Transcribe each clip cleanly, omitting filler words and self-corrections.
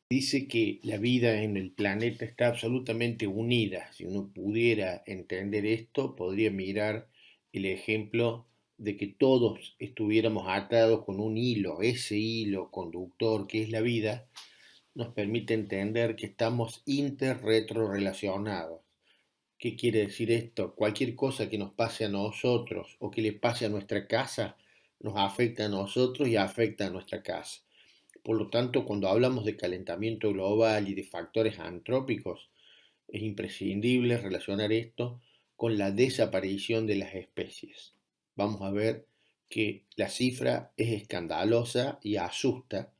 Dice que la vida en el planeta está absolutamente unida. Si uno pudiera entender esto, podría mirar el ejemplo de que todos estuviéramos atados con un hilo. Ese hilo conductor que es la vida nos permite entender que estamos interretrorelacionados. ¿Qué quiere decir esto? Cualquier cosa que nos pase a nosotros o que le pase a nuestra casa nos afecta a nosotros y afecta a nuestra casa. Por lo tanto, cuando hablamos de calentamiento global y de factores antrópicos, es imprescindible relacionar esto con la desaparición de las especies. Vamos a ver que la cifra es escandalosa y asusta.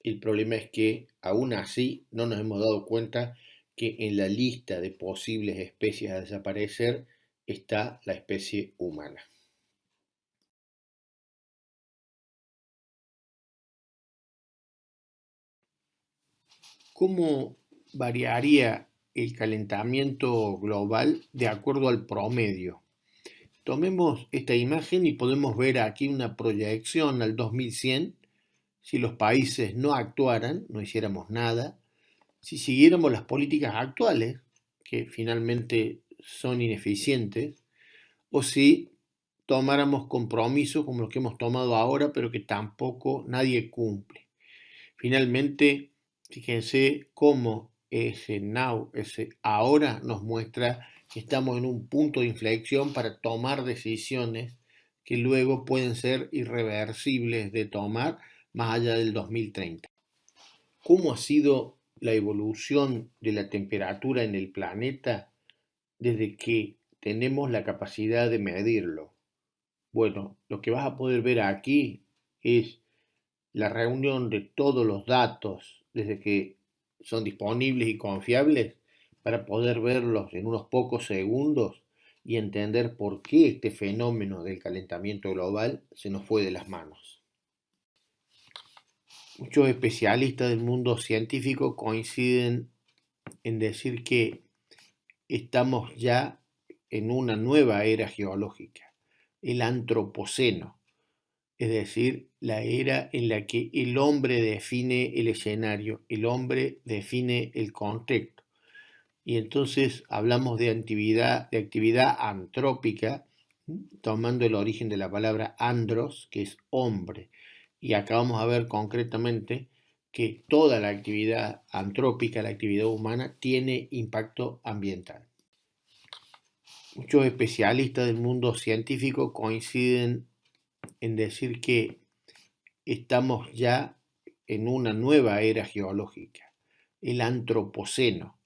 El problema es que aún así no nos hemos dado cuenta que en la lista de posibles especies a desaparecer está la especie humana. ¿Cómo variaría el calentamiento global de acuerdo al promedio? Tomemos esta imagen y podemos ver aquí una proyección al 2100. Si los países no actuaran, no hiciéramos nada, si siguiéramos las políticas actuales, que finalmente son ineficientes, o si tomáramos compromisos como los que hemos tomado ahora, pero que tampoco nadie cumple. Finalmente, fíjense cómo ese now, ese ahora nos muestra que estamos en un punto de inflexión para tomar decisiones que luego pueden ser irreversibles de tomar más allá del 2030. ¿Cómo ha sido la evolución de la temperatura en el planeta desde que tenemos la capacidad de medirlo? Bueno, lo que vas a poder ver aquí es la reunión de todos los datos desde que son disponibles y confiables para poder verlos en unos pocos segundos y entender por qué este fenómeno del calentamiento global se nos fue de las manos. Muchos especialistas del mundo científico coinciden en decir que estamos ya en una nueva era geológica, el antropoceno, es decir, la era en la que el hombre define el escenario, el hombre define el contexto. Y entonces hablamos de actividad antrópica, tomando el origen de la palabra andros, que es hombre. Y acá vamos a ver concretamente que toda la actividad antrópica, la actividad humana, tiene impacto ambiental. Muchos especialistas del mundo científico coinciden en decir que estamos ya en una nueva era geológica, el antropoceno,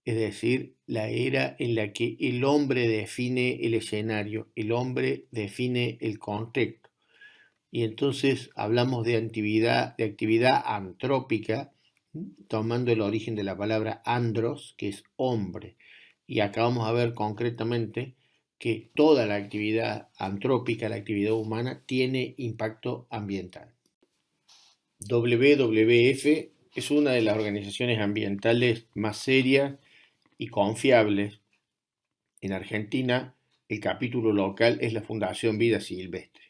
es decir, la era en la que el hombre define el escenario, el hombre define el contexto. Y entonces hablamos de actividad antrópica, tomando el origen de la palabra andros, que es hombre. Y acá vamos a ver concretamente que toda la actividad antrópica, la actividad humana, tiene impacto ambiental. WWF es una de las organizaciones ambientales más serias y confiables. En Argentina, el capítulo local es la Fundación Vida Silvestre.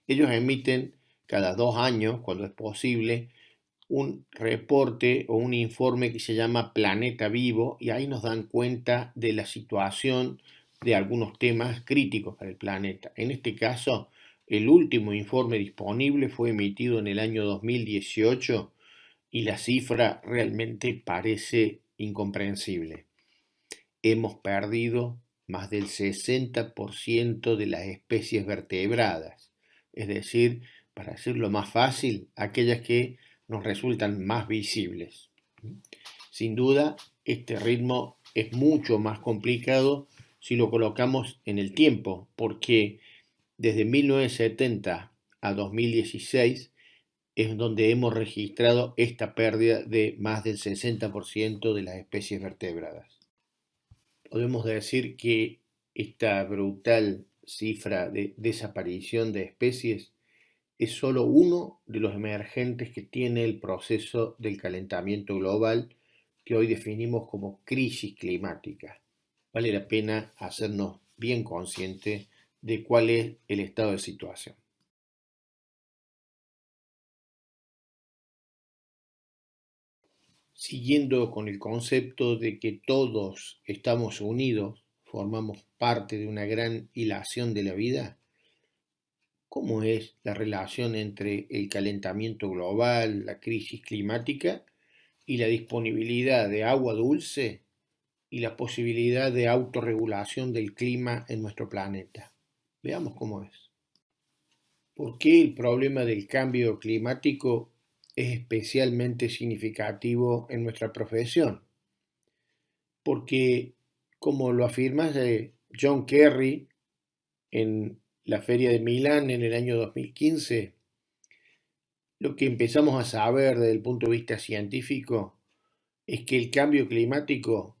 Ellos emiten cada 2 años, cuando es posible, un reporte o un informe que se llama Planeta Vivo y ahí nos dan cuenta de la situación de algunos temas críticos para el planeta. En este caso, el último informe disponible fue emitido en el año 2018 y la cifra realmente parece incomprensible. Hemos perdido más del 60% de las especies vertebradas, es decir, para decirlo más fácil, aquellas que nos resultan más visibles. Sin duda, este ritmo es mucho más complicado si lo colocamos en el tiempo, porque desde 1970 a 2016 es donde hemos registrado esta pérdida de más del 60% de las especies vertebradas. Podemos decir que esta brutal cifra de desaparición de especies es solo uno de los emergentes que tiene el proceso del calentamiento global que hoy definimos como crisis climática. Vale la pena hacernos bien conscientes de cuál es el estado de situación. siguiendo con el concepto de que todos estamos unidos, formamos parte de una gran hilación de la vida, ¿cómo es la relación entre el calentamiento global, la crisis climática y la disponibilidad de agua dulce y la posibilidad de autorregulación del clima en nuestro planeta? Veamos cómo es. ¿Por qué el problema del cambio climático es especialmente significativo en nuestra profesión? Porque, como lo afirma John Kerry en la Feria de Milán en el año 2015, lo que empezamos a saber desde el punto de vista científico es que el cambio climático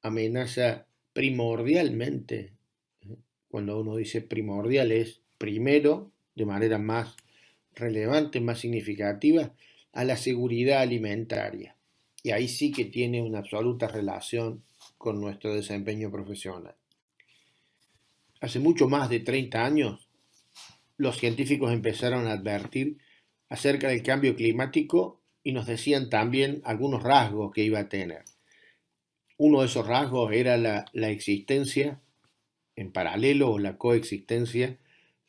amenaza primordialmente, cuando uno dice primordial es primero, de manera más relevante, más significativa, a la seguridad alimentaria. Y ahí sí que tiene una absoluta relación con nuestro desempeño profesional. Hace mucho más de 30 años, los científicos empezaron a advertir acerca del cambio climático y nos decían también algunos rasgos que iba a tener. Uno de esos rasgos era la existencia en paralelo o la coexistencia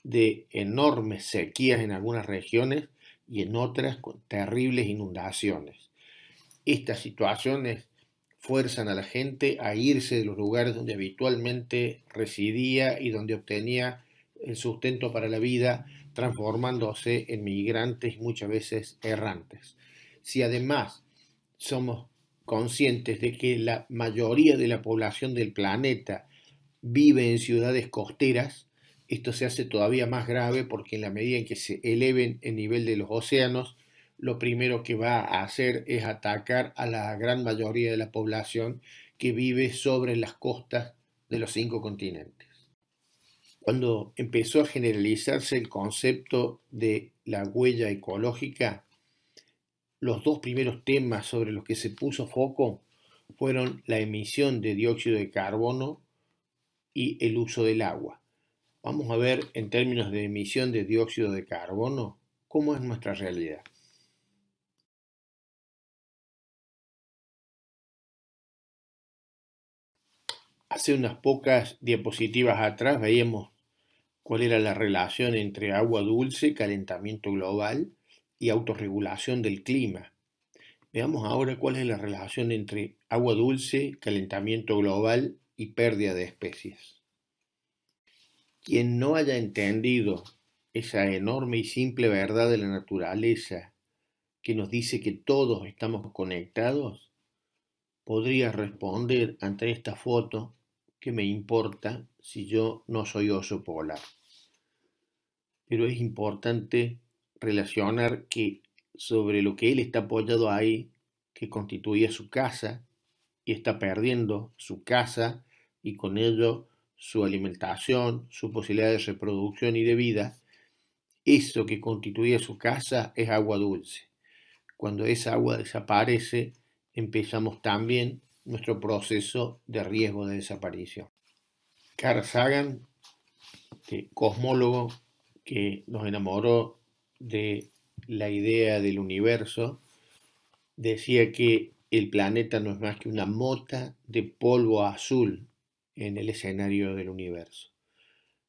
de enormes sequías en algunas regiones y en otras con terribles inundaciones. Estas situaciones fuerzan a la gente a irse de los lugares donde habitualmente residía y donde obtenía el sustento para la vida, transformándose en migrantes muchas veces errantes. Si además somos conscientes de que la mayoría de la población del planeta vive en ciudades costeras, esto se hace todavía más grave porque en la medida en que se eleven el nivel de los océanos, lo primero que va a hacer es atacar a la gran mayoría de la población que vive sobre las costas de los 5 continentes. Cuando empezó a generalizarse el concepto de la huella ecológica, los dos primeros temas sobre los que se puso foco fueron la emisión de dióxido de carbono y el uso del agua. Vamos a ver en términos de emisión de dióxido de carbono cómo es nuestra realidad. Hace unas pocas diapositivas atrás veíamos cuál era la relación entre agua dulce, calentamiento global y autorregulación del clima. Veamos ahora cuál es la relación entre agua dulce, calentamiento global y pérdida de especies. Quien no haya entendido esa enorme y simple verdad de la naturaleza que nos dice que todos estamos conectados, podría responder ante esta foto: ¿qué me importa si yo no soy oso polar? Pero es importante relacionar que sobre lo que él está apoyado ahí, que constituye su casa, y está perdiendo su casa y con ello su alimentación, su posibilidad de reproducción y de vida, eso que constituye su casa es agua dulce. Cuando esa agua desaparece, empezamos también nuestro proceso de riesgo de desaparición. Carl Sagan, cosmólogo que nos enamoró de la idea del universo, decía que el planeta no es más que una mota de polvo azul en el escenario del universo.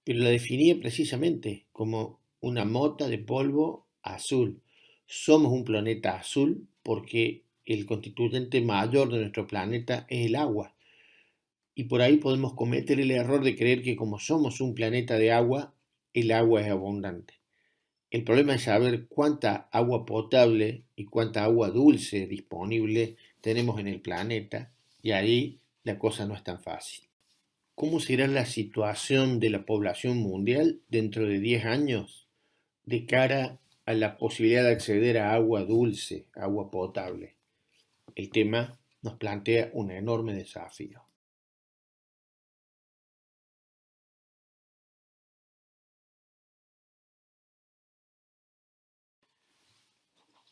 Pero la definía precisamente como una mota de polvo azul. Somos un planeta azul porque el constituyente mayor de nuestro planeta es el agua. Y por ahí podemos cometer el error de creer que como somos un planeta de agua, el agua es abundante. El problema es saber cuánta agua potable y cuánta agua dulce disponible tenemos en el planeta, y ahí la cosa no es tan fácil. ¿Cómo será la situación de la población mundial dentro de 10 años de cara a la posibilidad de acceder a agua dulce, agua potable? El tema nos plantea un enorme desafío.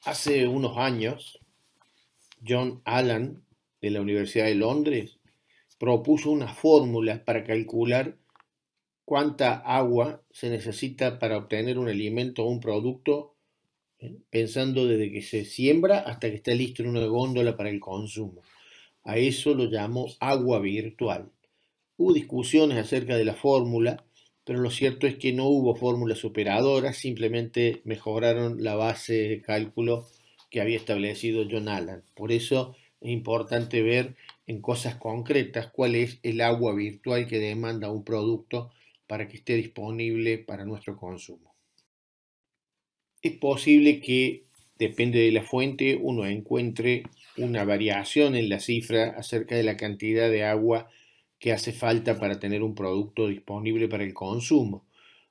Hace unos años, John Allan, de la Universidad de Londres, propuso una fórmula para calcular cuánta agua se necesita para obtener un alimento o un producto pensando desde que se siembra hasta que está listo en una góndola para el consumo. A eso lo llamo agua virtual. Hubo discusiones acerca de la fórmula, pero lo cierto es que no hubo fórmulas superadoras, simplemente mejoraron la base de cálculo que había establecido John Allan. Por eso es importante ver en cosas concretas cuál es el agua virtual que demanda un producto para que esté disponible para nuestro consumo. Es posible que, depende de la fuente, uno encuentre una variación en la cifra acerca de la cantidad de agua que hace falta para tener un producto disponible para el consumo.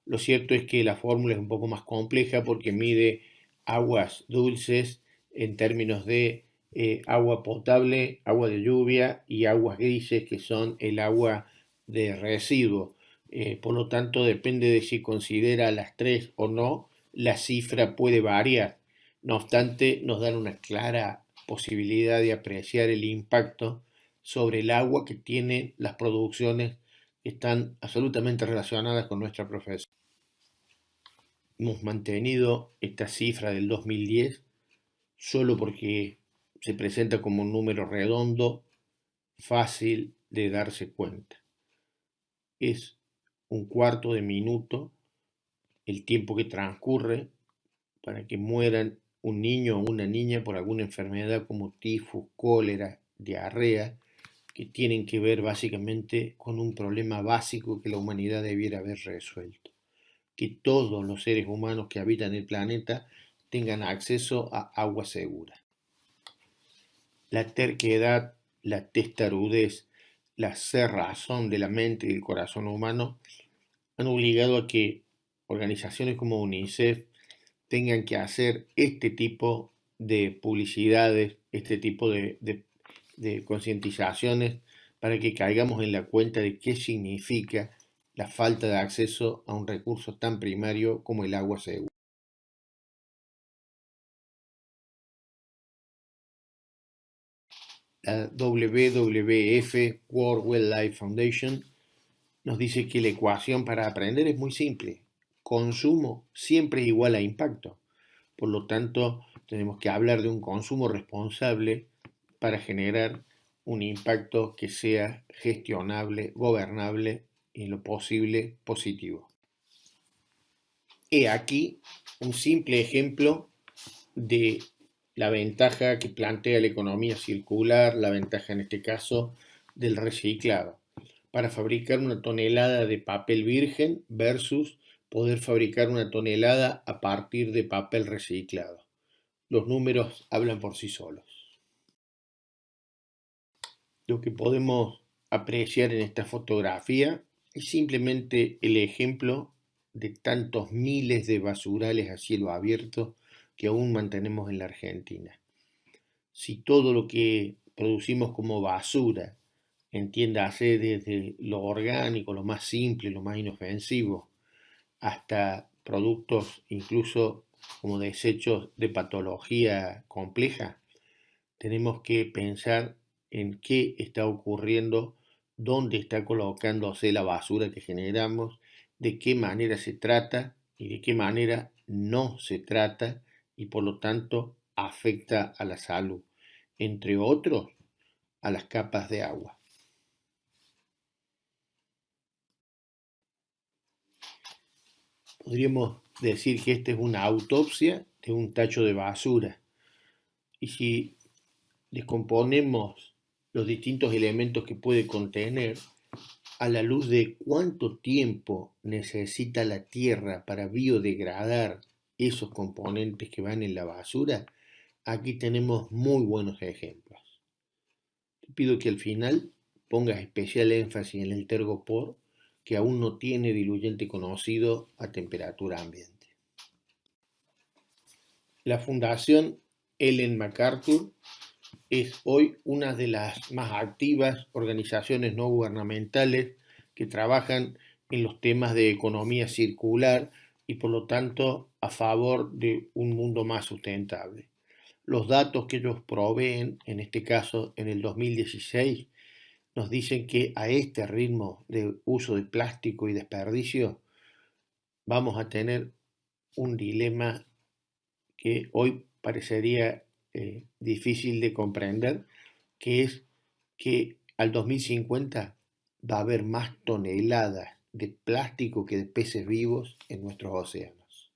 Lo cierto es que la fórmula es un poco más compleja porque mide aguas dulces en términos de agua potable, agua de lluvia y aguas grises, que son el agua de residuo. Por lo tanto, depende de si considera las tres o no, la cifra puede variar. No obstante, nos dan una clara posibilidad de apreciar el impacto sobre el agua que tienen las producciones que están absolutamente relacionadas con nuestra profesión. Hemos mantenido esta cifra del 2010 solo porque se presenta como un número redondo, fácil de darse cuenta. Es un cuarto de minuto el tiempo que transcurre para que mueran un niño o una niña por alguna enfermedad como tifus, cólera, diarrea, que tienen que ver básicamente con un problema básico que la humanidad debiera haber resuelto. Que todos los seres humanos que habitan el planeta tengan acceso a agua segura. La terquedad, la testarudez, la cerrazón de la mente y del corazón humano han obligado a que organizaciones como UNICEF tengan que hacer este tipo de publicidades, este tipo de concientizaciones para que caigamos en la cuenta de qué significa la falta de acceso a un recurso tan primario como el agua segura. La WWF, World Wildlife Foundation, nos dice que la ecuación para aprender es muy simple. Consumo siempre es igual a impacto. Por lo tanto, tenemos que hablar de un consumo responsable para generar un impacto que sea gestionable, gobernable y en lo posible positivo. He aquí un simple ejemplo de la ventaja que plantea la economía circular, la ventaja en este caso del reciclado. Para fabricar una tonelada de papel virgen versus poder fabricar una tonelada a partir de papel reciclado. Los números hablan por sí solos. Lo que podemos apreciar en esta fotografía es simplemente el ejemplo de tantos miles de basurales a cielo abierto que aún mantenemos en la Argentina. Si todo lo que producimos como basura, entiéndase desde lo orgánico, lo más simple, lo más inofensivo, hasta productos incluso como desechos de patología compleja, tenemos que pensar en qué está ocurriendo, dónde está colocándose la basura que generamos, de qué manera se trata y de qué manera no se trata y por lo tanto afecta a la salud, entre otros a las capas de agua. Podríamos decir que esta es una autopsia de un tacho de basura. Y si descomponemos los distintos elementos que puede contener, a la luz de cuánto tiempo necesita la Tierra para biodegradar esos componentes que van en la basura, aquí tenemos muy buenos ejemplos. Te pido que al final pongas especial énfasis en el tergopor, que aún no tiene diluyente conocido a temperatura ambiente. La Fundación Ellen MacArthur es hoy una de las más activas organizaciones no gubernamentales que trabajan en los temas de economía circular y por lo tanto a favor de un mundo más sustentable. Los datos que ellos proveen, en este caso en el 2016, nos dicen que a este ritmo de uso de plástico y desperdicio vamos a tener un dilema que hoy parecería difícil de comprender, que es que al 2050 va a haber más toneladas de plástico que de peces vivos en nuestros océanos.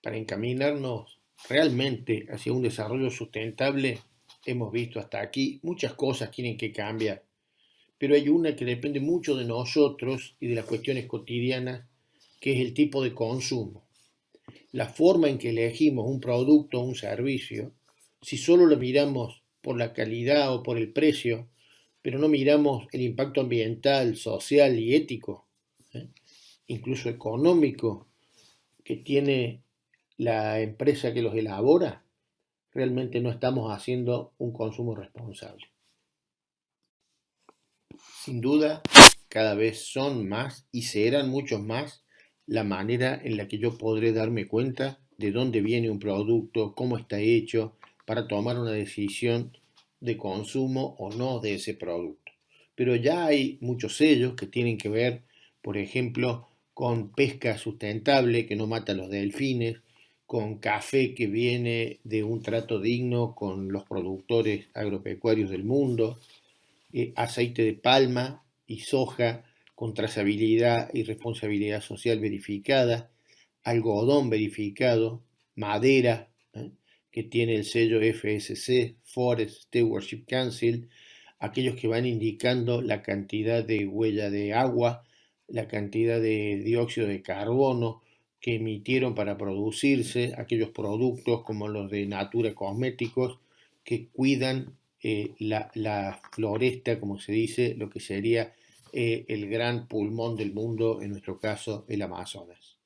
Para encaminarnos realmente hacia un desarrollo sustentable, hemos visto hasta aquí muchas cosas tienen que cambiar, pero hay una que depende mucho de nosotros y de las cuestiones cotidianas, que es el tipo de consumo. La forma en que elegimos un producto o un servicio, si solo lo miramos por la calidad o por el precio, pero no miramos el impacto ambiental, social y ético, ¿eh? Incluso económico, que tiene la empresa que los elabora, realmente no estamos haciendo un consumo responsable. Sin duda, cada vez son más y serán muchos más la manera en la que yo podré darme cuenta de dónde viene un producto, cómo está hecho, para tomar una decisión de consumo o no de ese producto. Pero ya hay muchos sellos que tienen que ver, por ejemplo, con pesca sustentable que no mata a los delfines, con café que viene de un trato digno con los productores agropecuarios del mundo, aceite de palma y soja con trazabilidad y responsabilidad social verificada, algodón verificado, madera, que tiene el sello FSC, Forest Stewardship Council, aquellos que van indicando la cantidad de huella de agua, la cantidad de dióxido de carbono que emitieron para producirse, aquellos productos como los de Natura Cosméticos que cuidan la floresta, como se dice, lo que sería el gran pulmón del mundo, en nuestro caso el Amazonas.